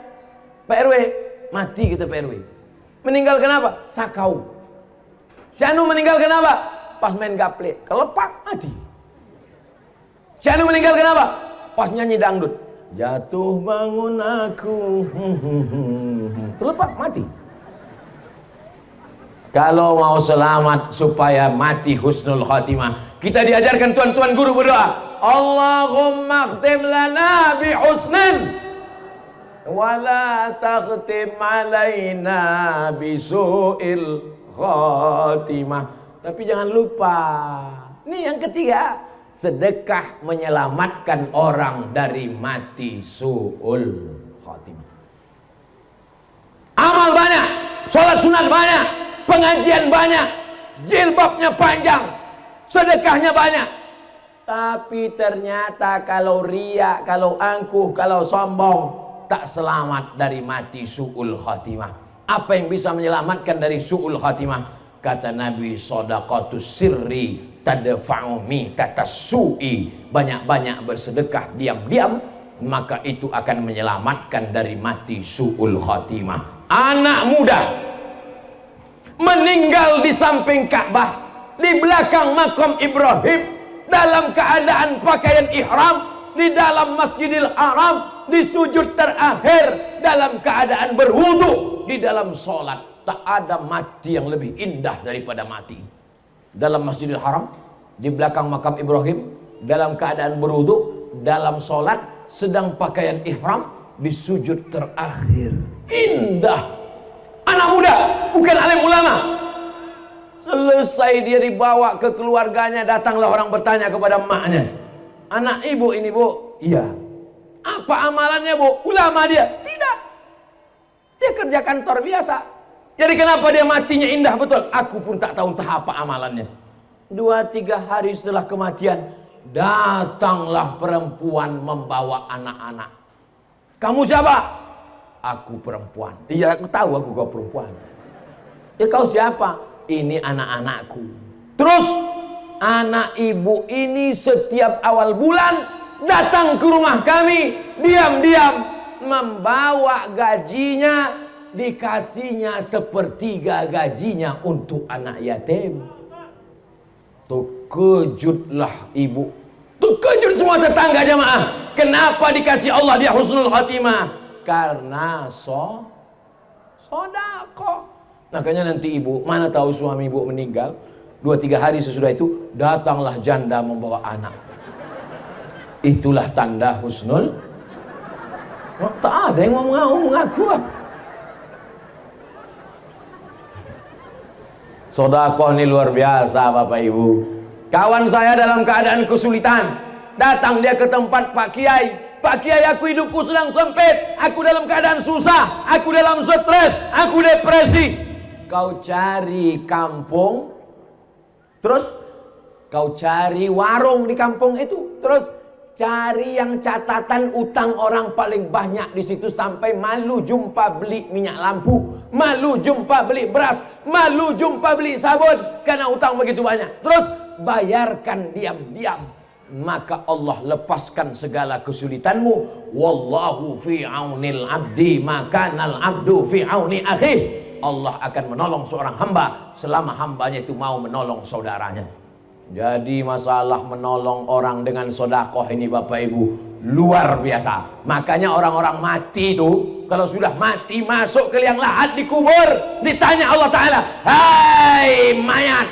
Pak RW, mati kita Pak RW. Meninggal kenapa? Sakau. Si Anu meninggal kenapa? Pas main gaple, kelepak mati. Si Anu meninggal kenapa? Pas nyanyi dangdut. Jatuh bangun aku, terlepak mati. Kalau mau selamat supaya mati husnul khatimah, kita diajarkan tuan-tuan guru berdoa, Allahumma khtim lana bi husnin wala takhtim alaina bi su'il khatimah. Tapi jangan lupa, ini yang ketiga, sedekah menyelamatkan orang dari mati su'ul khatimah. Amal banyak, sholat sunat banyak, pengajian banyak, jilbabnya panjang, sedekahnya banyak. Tapi ternyata kalau riya, kalau angkuh, kalau sombong, tak selamat dari mati su'ul khatimah. Apa yang bisa menyelamatkan dari su'ul khatimah? Kata Nabi, shadaqatus sirri tadfa'u mitatasu'i. Banyak-banyak bersedekah diam-diam, maka itu akan menyelamatkan dari mati su'ul khatimah. Anak muda meninggal di samping Ka'bah, di belakang makam Ibrahim, dalam keadaan pakaian ihram, di dalam Masjidil Haram, di sujud terakhir, dalam keadaan berwudu, di dalam sholat. Tak ada mati yang lebih indah daripada mati dalam Masjidil Haram, di belakang makam Ibrahim, dalam keadaan berwudu, dalam sholat, sedang pakaian ihram, di sujud terakhir. Indah. Anak muda, bukan alim ulama. Selesai dia dibawa ke keluarganya, datanglah orang bertanya kepada emaknya, anak ibu ini bu? Iya. Apa amalannya bu? Ulama dia? Tidak. Dia kerja kantor biasa. Jadi kenapa dia matinya indah betul? Aku pun tak tahu entah apa amalannya. 2-3 hari setelah kematian, datanglah perempuan membawa anak-anak. Kamu siapa? Aku perempuan. Iya, aku tahu aku kau perempuan. Ya kau siapa? Ini anak-anakku. Terus anak ibu ini setiap awal bulan datang ke rumah kami, diam-diam membawa gajinya dikasihnya sepertiga gajinya untuk anak yatim. Terkejutlah ibu, terkejut semua tetangga jamaah. Kenapa dikasih Allah dia husnul khatimah? Karena sodako. Makanya nanti ibu, mana tahu suami ibu meninggal, 2-3 hari sesudah itu datanglah janda membawa anak. Itulah tanda husnul. Tak ada yang mau mengaku. Sodakoh ini luar biasa Bapak Ibu. Kawan saya dalam keadaan kesulitan, datang dia ke tempat Pak Kiai. Pak Kiai, aku hidupku sedang sempit, aku dalam keadaan susah, aku dalam stres, aku depresi. Kau cari kampung, terus kau cari warung di kampung itu, terus cari yang catatan utang orang paling banyak di situ, sampai malu jumpa beli minyak lampu, malu jumpa beli beras, malu jumpa beli sabun karena utang begitu banyak. Terus bayarkan diam-diam, maka Allah lepaskan segala kesulitanmu. Wallahu fi aunil abdi maka nal abdu fi auni akhi. Allah akan menolong seorang hamba selama hambanya itu mau menolong saudaranya. Jadi masalah menolong orang dengan sodakoh ini Bapak Ibu luar biasa. Makanya orang-orang mati itu kalau sudah mati masuk ke liang lahat dikubur, ditanya Allah Ta'ala, hai mayat,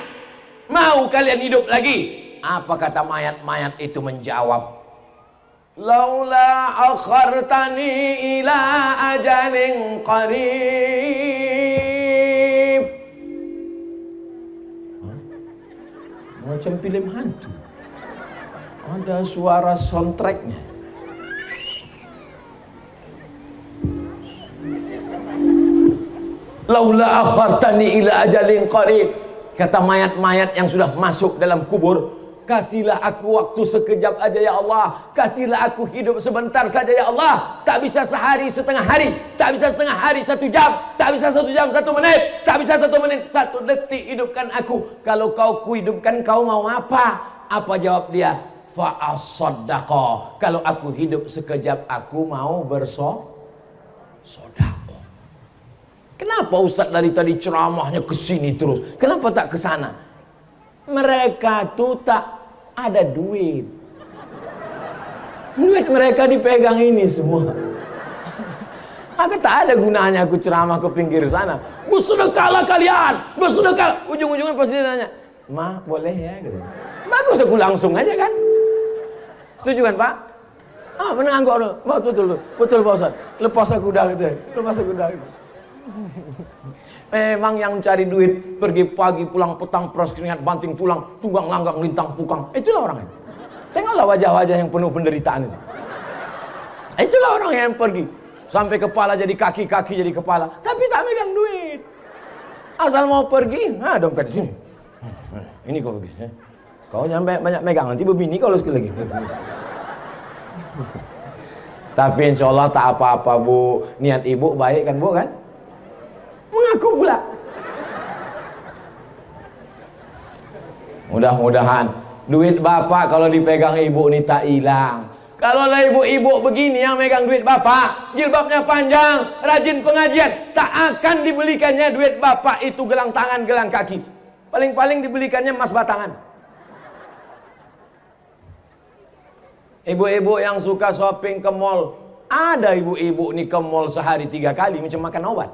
mau kalian hidup lagi? Apa kata mayat-mayat itu menjawab, laula akhartani ila ajalin qarib. Macam film hantu, ada suara soundtracknya. Laula akhartani ila ajalin qarib. Kata mayat-mayat yang sudah masuk dalam kubur, kasihlah aku waktu sekejap aja ya Allah, kasihlah aku hidup sebentar saja ya Allah. Tak bisa sehari setengah hari, tak bisa setengah hari 1 jam, tak bisa 1 jam 1 menit, tak bisa 1 menit 1 detik, hidupkan aku. Kalau kau kuhidupkan, kau mau apa? Apa jawab dia? Fa'asaddaqa. Kalau aku hidup sekejap, aku mau bersodako. Kenapa Ustaz dari tadi ceramahnya ke sini terus? Kenapa tak ke sana? Mereka tuh tak ada duit. Duit mereka dipegang ini semua. Maka tak ada gunanya aku ceramah ke pinggir sana. Bersedekahlah kalian, bersedekah. Ujung-ujungnya pasti dia nanya, Ma, boleh ya? Gitu. Bagus aku langsung aja kan. Setuju kan Pak? Ah, menang kok. Betul Pak Ustaz. Lepas aku dah gitu. Lepas aku dah gitu. Memang yang cari duit, pergi pagi pulang petang, peras keringat, banting tulang, tunggang langgang, lintang pukang, itulah orangnya. Tengoklah wajah-wajah yang penuh penderitaan itu. Itulah orang yang pergi sampai kepala jadi kaki, kaki jadi kepala, tapi tak megang duit. Asal mau pergi, dompet di sini. Ini kau pergi. Kau jangan banyak megang, nanti berbini kalau sekali lagi. Tapi insya Allah tak apa-apa Bu. Niat ibu baik kan Bu kan? Mengaku pula. Mudah-mudahan duit bapak kalau dipegang ibu ini tak hilang. Kalau lah ibu-ibu begini yang megang duit bapak, jilbabnya panjang, rajin pengajian, tak akan dibelikannya duit bapak itu gelang tangan, gelang kaki. Paling-paling dibelikannya emas batangan. Ibu-ibu yang suka shopping ke mall, ada ibu-ibu nih ke mall sehari 3 kali macam makan obat.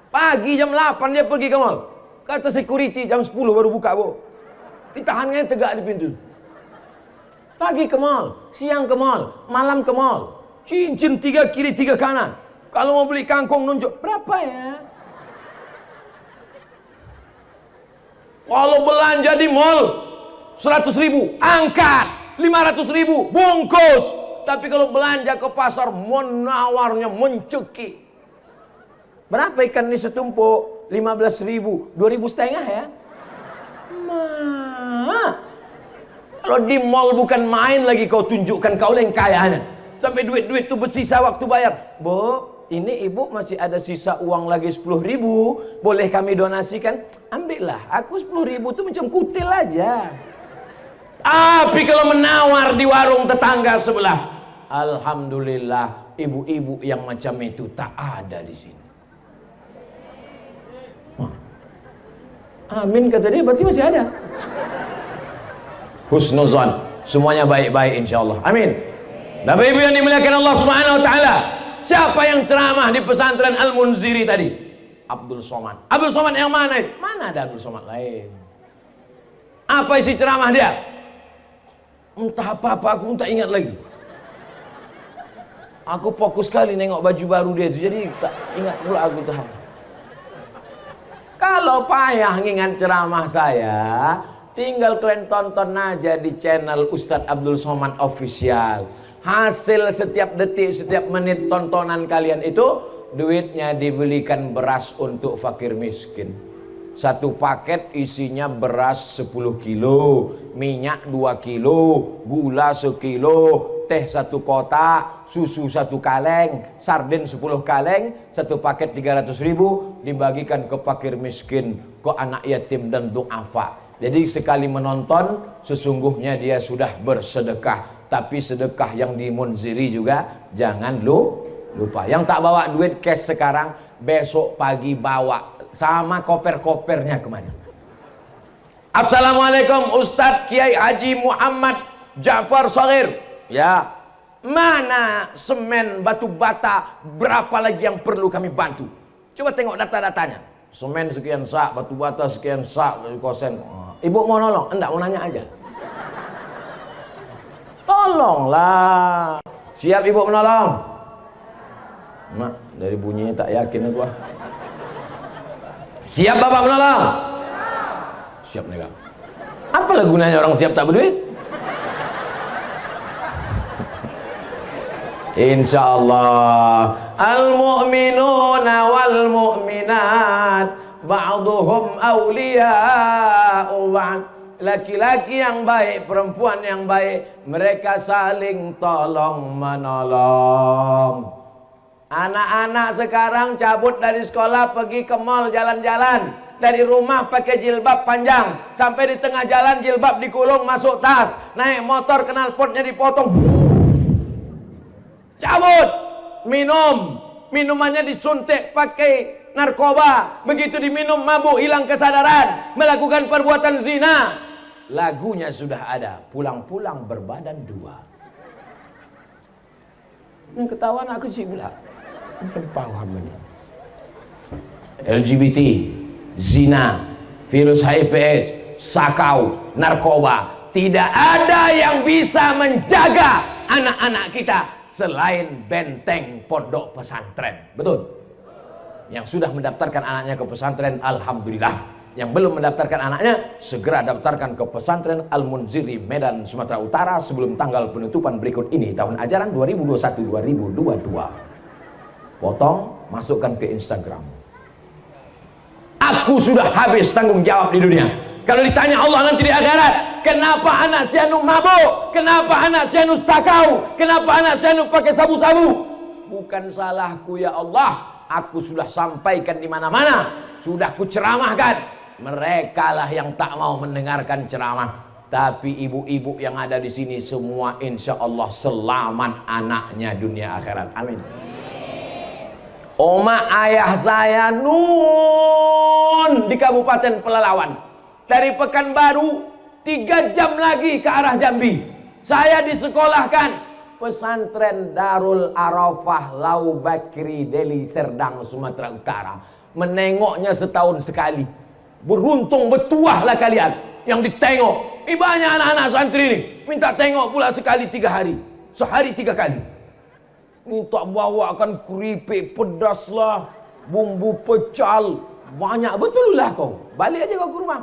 Pagi jam 8 dia pergi ke mall. Kata security jam 10 baru buka Bu. Ditahannya tegak di pintu. Pagi ke mall, siang ke mall, malam ke mall. Cincin 3 kiri 3 kanan. Kalau mau beli kangkung nunjuk, berapa ya? Kalau belanja di mall 100.000, angkat 500.000, bungkus. Tapi kalau belanja ke pasar, menawarnya mencekik. Berapa ikan ini setumpuk? 15.000, 2.500 ya? Kalau di mall bukan main lagi kau tunjukkan kau yang kayanya. Sampai duit-duit itu bersisa waktu bayar. Bu, ini ibu masih ada sisa uang lagi 10.000. Boleh kami donasikan? Ambillah. Aku 10.000 itu macam kutil aja. Tapi kalau menawar di warung tetangga sebelah, alhamdulillah ibu-ibu yang macam itu tak ada di sini. Amin kata dia, berarti masih ada. Husnuzan, semuanya baik-baik insyaallah. Amin. Bapak Ibu yang dimuliakan Allah Subhanahu wa taala, siapa yang ceramah di pesantren Al-Munziri tadi? Abdul Somad. Abdul Somad yang mana itu? Mana ada Abdul Somad lain? Apa isi ceramah dia? Entah apa-apa, aku tak ingat lagi. Aku fokus sekali nengok baju baru dia itu, jadi tak ingat pula aku tahu. Kalau payah ngingat ceramah saya, tinggal kalian tonton aja di channel Ustadz Abdul Somad Official. Hasil setiap detik, setiap menit tontonan kalian itu, duitnya dibelikan beras untuk fakir miskin. Satu paket isinya beras 10 kilo, minyak 2 kilo, gula 1 kilo, teh 1 kotak, susu 1 kaleng, sarden 10 kaleng, satu paket 300.000 dibagikan ke fakir miskin, ke anak yatim dan du'afa. Jadi sekali menonton sesungguhnya dia sudah bersedekah. Tapi sedekah yang di Munziri juga jangan lupa. Yang tak bawa duit cash sekarang, besok pagi bawa sama koper-kopernya kemari. Assalamualaikum Ustadz Kiai Haji Muhammad Ja'far Shagir. Ya, mana semen batu bata, berapa lagi yang perlu kami bantu? Coba tengok data-datanya. Semen sekian sak, batu bata sekian sak, kosen. Ibu mau nolong? Enggak, mau nanya aja. Tolonglah. Siap ibu menolong? Mak, dari bunyinya tak yakin aku. Siap bapak menolong? Siap nega. Apalah gunanya orang siap tak berduit? Insyaallah. Al-mu'minuna wal mu'minat ba'duhum awliya'u ba'd. Laki-laki yang baik, perempuan yang baik, mereka saling tolong menolong. Anak-anak sekarang cabut dari sekolah pergi ke mall jalan-jalan, dari rumah pakai jilbab panjang, sampai di tengah jalan jilbab dikulung masuk tas, naik motor knalpotnya dipotong, cabut, minumannya disuntik pakai narkoba, begitu diminum mabuk, hilang kesadaran, melakukan perbuatan zina. Lagunya sudah ada, pulang-pulang berbadan dua. Yang ketawa aku sih pula. Bukan paham ini. LGBT, zina, virus HIV/AIDS, sakau, narkoba. Tidak ada yang bisa menjaga anak-anak kita selain benteng pondok pesantren. Betul? Yang sudah mendaftarkan anaknya ke pesantren, alhamdulillah. Yang belum mendaftarkan anaknya, segera daftarkan ke pesantren Al-Munziri Medan, Sumatera Utara sebelum tanggal penutupan berikut ini, tahun ajaran 2021-2022. Potong, masukkan ke Instagram. Aku sudah habis tanggung jawab di dunia. Kalau ditanya Allah nanti di akhirat, kenapa anak si anu mabuk? Kenapa anak si anu sakau? Kenapa anak si anu pakai sabu-sabu? Bukan salahku ya Allah. Aku sudah sampaikan di mana-mana, sudah ku ceramahkan. Mereka lah yang tak mau mendengarkan ceramah. Tapi ibu-ibu yang ada di sini semua insya Allah selamat anaknya dunia akhirat. Amin. Oma ayah saya nun di Kabupaten Pelalawan, dari Pekanbaru 3 jam lagi ke arah Jambi. Saya disekolahkan pesantren Darul Arafah Lau Bakri Deli Serdang, Sumatera Utara. Menengoknya setahun sekali. Beruntung betuahlah kalian yang ditengok. Banyak anak-anak santri ini minta tengok pula sekali 3 hari, sehari 3 kali. Minta bawakan keripik pedas lah, bumbu pecal, banyak betul lah kau. Balik aja kau ke rumah.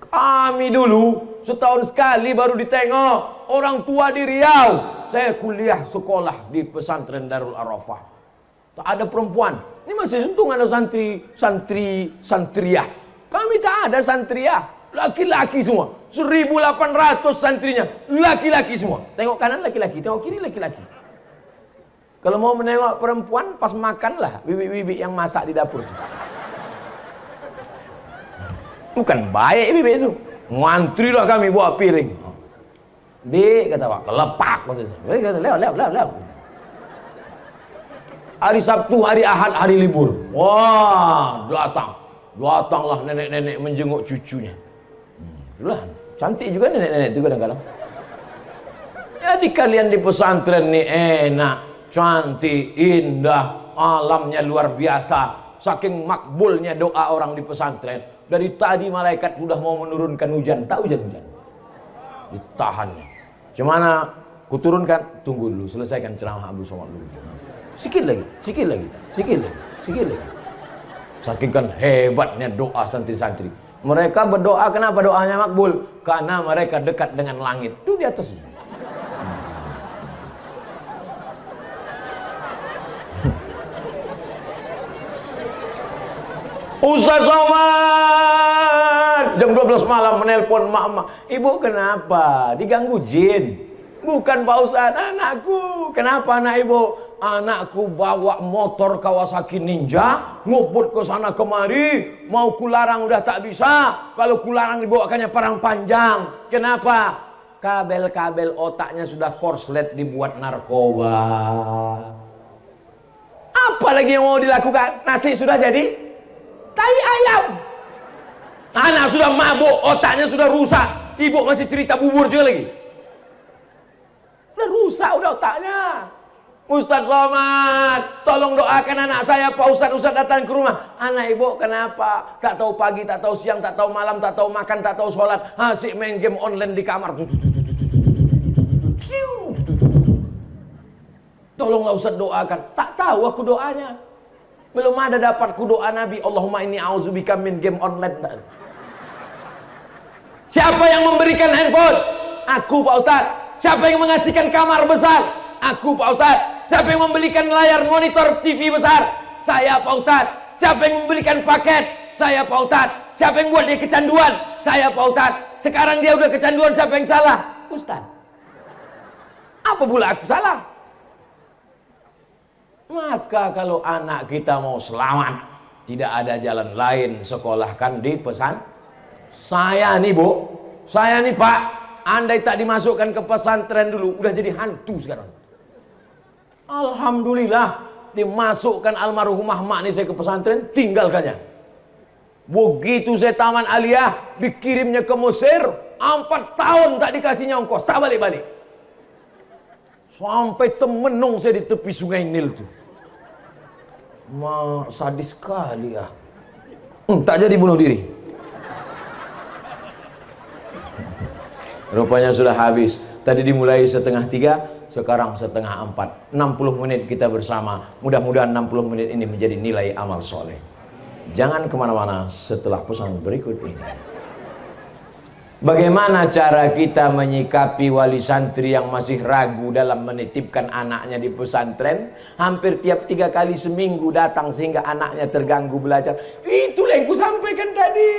Kami dulu setahun sekali baru ditengok. Orang tua di Riau, saya kuliah sekolah di pesantren Darul Arafah. Tak ada perempuan. Ini masih untung ada santriah. Kami tak ada santriah. Laki-laki semua. 1.800 santrinya. Laki-laki semua. Tengok kanan laki-laki, tengok kiri laki-laki. Kalau mau menengok perempuan, pas makanlah bibi-bibi yang masak di dapur. Bukan baik bibi itu. Ngantri lah kami bawa piring. Bi, kata Pak, kelepak. Lewat. Hari Sabtu, hari Ahad, hari libur. Wah, datang. Datanglah nenek-nenek menjenguk cucunya. Itulah, cantik juga nenek-nenek itu kadang-kadang. Jadi kalian di pesantren nih enak, cantik, indah, alamnya luar biasa. Saking makbulnya doa orang di pesantren. Dari tadi malaikat sudah mau menurunkan hujan, tak hujan-hujan. Ditahannya. Gimana? Kuturunkan? Tunggu dulu, selesaikan ceramah Abu Somad dulu. Sikit lagi, sikit lagi, sikit lagi, sikit lagi. Saking kan hebatnya doa santri-santri. Mereka berdoa, kenapa doanya makbul? Karena mereka dekat dengan langit. Itu di atas. Ustaz Somad jam 12 malam menelpon mak-mak. Ibu kenapa? Diganggu jin. Bukan Pak Ustaz, anakku. Kenapa anak ibu? Anakku bawa motor Kawasaki Ninja, ngubut ke sana kemari, mau kularang udah tak bisa. Kalau kularang dibawakannya perang panjang. Kenapa? Kabel-kabel otaknya sudah korslet dibuat narkoba. Apa lagi yang mau dilakukan? Nasi sudah jadi tai ayam. Anak sudah mabuk, otaknya sudah rusak. Ibu masih cerita bubur juga lagi. Udah rusak udah otaknya. Ustaz Somad, tolong doakan anak saya. Pak Ustaz datang ke rumah. Anak ibu kenapa? Tak tahu pagi, tak tahu siang, tak tahu malam, tak tahu makan, tak tahu sholat. Asik main game online di kamar. Tolonglah Ustaz doakan. Tak tahu aku doanya. Belum ada dapatku doa Nabi. Allahumma inni a'udzubika min game online. Siapa yang memberikan handphone? Aku Pak Ustaz. Siapa yang mengasihkan kamar besar? Aku Pak Ustaz. Siapa yang membelikan layar monitor TV besar? Saya Pak Ustaz. Siapa yang membelikan paket? Saya Pak Ustaz. Siapa yang buat dia kecanduan? Saya Pak Ustaz. Sekarang dia udah kecanduan, siapa yang salah? Ustaz. Apa pula aku salah? Maka kalau anak kita mau selamat, tidak ada jalan lain, sekolahkan di pesan. Saya nih Bu, saya nih Pak, andai tak dimasukkan ke pesantren dulu, udah jadi hantu sekarang. Alhamdulillah, dimasukkan almarhumah mak nih saya ke pesantren, tinggalkannya. Begitu saya taman aliyah, dikirimnya ke Mesir, 4 tahun tak dikasihnya ongkos, tak balik-balik. Sampai temenung saya di tepi sungai Nil tuh. Sadis sekali ya. Tak jadi bunuh diri. Rupanya sudah habis. Tadi dimulai 2:30, sekarang 3:30. 60 menit kita bersama. Mudah-mudahan 60 menit ini menjadi nilai amal soleh. Jangan kemana-mana setelah pesan berikut ini. Bagaimana cara kita menyikapi wali santri yang masih ragu dalam menitipkan anaknya di pesantren? Hampir tiap 3 kali seminggu datang sehingga anaknya terganggu belajar. Itulah yang kusampaikan tadi.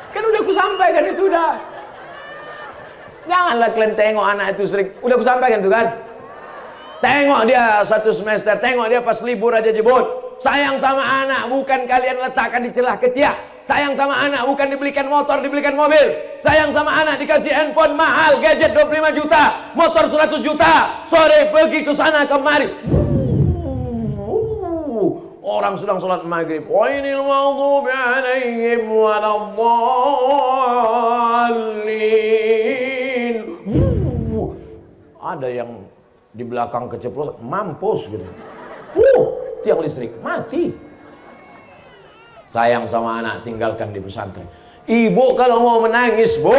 Kan udah kusampaikan itu udah. Janganlah kalian tengok anak itu sering. Udah kusampaikan tuh kan. Tengok dia 1 semester, tengok dia pas libur aja jebut. Sayang sama anak bukan kalian letakkan di celah ketiak. Sayang sama anak bukan dibelikan motor, dibelikan mobil. Sayang sama anak dikasih handphone mahal, gadget 25 juta, motor 100 juta. Sore pergi ke sana kemari. Orang sedang sholat maghrib. Wainil maghdubi alaihim waladdallin. Ada yang di belakang keceplosan, mampus gitu. Tiang listrik mati. Sayang sama anak, tinggalkan di pesantren. Ibu kalau mau menangis, Bu,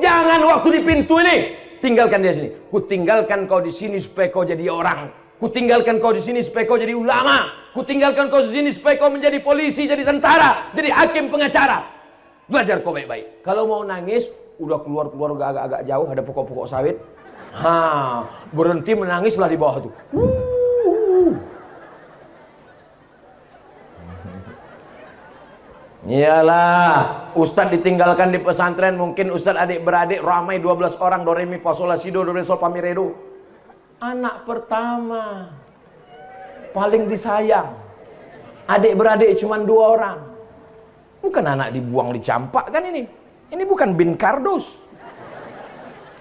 jangan waktu di pintu ini. Tinggalkan dia sini. Ku tinggalkan kau di sini supaya kau jadi orang. Ku tinggalkan kau di sini supaya kau jadi ulama. Ku tinggalkan kau di sini supaya kau menjadi polisi, jadi tentara, jadi hakim, pengacara. Belajar kau baik-baik. Kalau mau nangis, udah keluar agak-agak jauh, ada pokok-pokok sawit. Berhenti menangislah di bawah tuh. Iyalah, Ustadz ditinggalkan di pesantren, mungkin Ustadz adik-beradik ramai 12 orang, do re mi fa sol la si do re sol fa mi re do. Anak pertama paling disayang. Adik-beradik cuma 2 orang. Bukan anak dibuang di campak kan ini. Ini bukan bin kardus.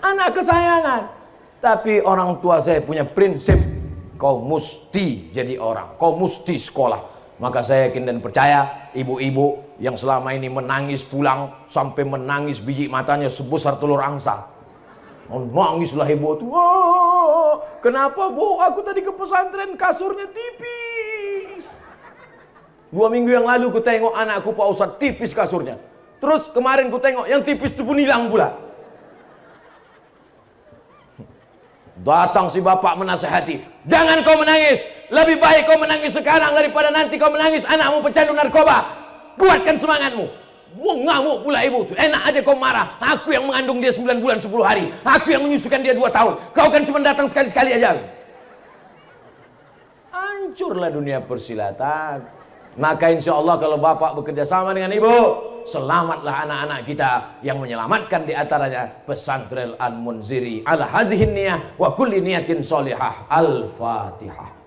Anak kesayangan. Tapi orang tua saya punya prinsip, kau mesti jadi orang, kau mesti sekolah. Maka saya yakin dan percaya ibu-ibu yang selama ini menangis pulang sampai menangis biji matanya sebesar telur angsa. Nangislah ibu tuh. Oh, kenapa bu? Aku tadi ke pesantren kasurnya tipis. 2 minggu yang lalu ku tengok anakku Pak Ustadz tipis kasurnya. Terus kemarin ku tengok yang tipis itu pun hilang pula. Datang si bapak menasehati, jangan kau menangis, lebih baik kau menangis sekarang daripada nanti kau menangis anakmu pecandu narkoba. Kuatkan semangatmu. Ngamuk pula ibu, enak aja kau marah. Aku yang mengandung dia 9 bulan 10 hari, aku yang menyusukan dia 2 tahun, kau kan cuma datang sekali-sekali aja. Hancurlah dunia persilatan. Maka insya Allah kalau bapak bekerja sama dengan ibu, selamatlah anak-anak kita. Yang menyelamatkan diantaranya Pesantren Al-Munziri ala hazihin niyah wa kulli niyatin solihah. Al-Fatihah.